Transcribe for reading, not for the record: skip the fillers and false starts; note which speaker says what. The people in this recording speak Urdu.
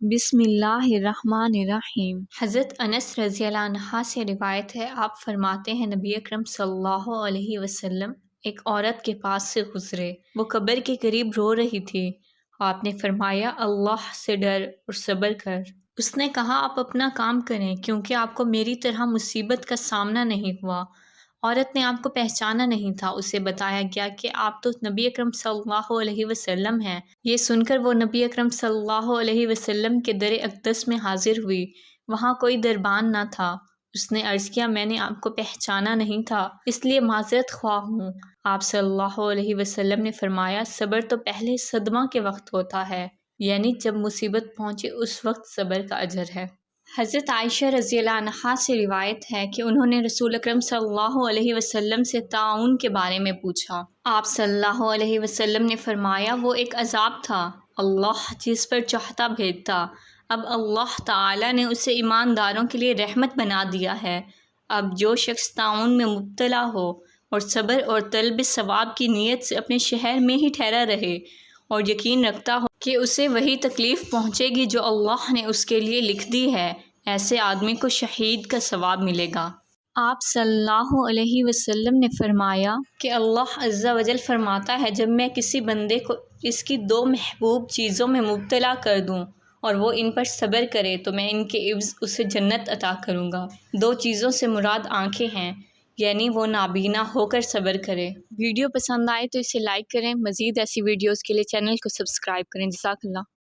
Speaker 1: بسم اللہ الرحمن الرحیم۔ حضرت انس رضی اللہ عنہ سے روایت ہے، آپ فرماتے ہیں نبی اکرم صلی اللہ علیہ وسلم ایک عورت کے پاس سے گزرے، وہ قبر کے قریب رو رہی تھی۔ آپ نے فرمایا اللہ سے ڈر اور صبر کر۔ اس نے کہا آپ اپنا کام کریں کیونکہ آپ کو میری طرح مصیبت کا سامنا نہیں ہوا۔ عورت نے آپ کو پہچانا نہیں تھا۔ اسے بتایا گیا کہ آپ تو نبی اکرم صلی اللہ علیہ وسلم ہیں۔ یہ سن کر وہ نبی اکرم صلی اللہ علیہ وسلم کے در اقدس میں حاضر ہوئی۔ وہاں کوئی دربان نہ تھا۔ اس نے عرض کیا میں نے آپ کو پہچانا نہیں تھا، اس لیے معذرت خواہ ہوں۔ آپ صلی اللہ علیہ وسلم نے فرمایا صبر تو پہلے صدمہ کے وقت ہوتا ہے، یعنی جب مصیبت پہنچے اس وقت صبر کا اجر ہے۔ حضرت عائشہ رضی اللہ عنہا سے روایت ہے کہ انہوں نے رسول اکرم صلی اللہ علیہ وسلم سے طاعون کے بارے میں پوچھا۔ آپ صلی اللہ علیہ وسلم نے فرمایا وہ ایک عذاب تھا، اللہ جس پر چاہتا بھیجتا، اب اللہ تعالی نے اسے ایمانداروں کے لیے رحمت بنا دیا ہے۔ اب جو شخص طاعون میں مبتلا ہو اور صبر اور طلب ثواب کی نیت سے اپنے شہر میں ہی ٹھہرا رہے اور یقین رکھتا ہو کہ اسے وہی تکلیف پہنچے گی جو اللہ نے اس کے لیے لکھ دی ہے، ایسے آدمی کو شہید کا ثواب ملے گا۔ آپ صلی اللہ علیہ وسلم نے فرمایا کہ اللہ عز و جل فرماتا ہے جب میں کسی بندے کو اس کی دو محبوب چیزوں میں مبتلا کر دوں اور وہ ان پر صبر کرے تو میں ان کے عوض اسے جنت عطا کروں گا۔ دو چیزوں سے مراد آنکھیں ہیں، یعنی وہ نابینا ہو کر صبر کرے۔ ویڈیو پسند آئے تو اسے لائک کریں، مزید ایسی ویڈیوز کے لیے چینل کو سبسکرائب کریں۔ جزاک اللہ۔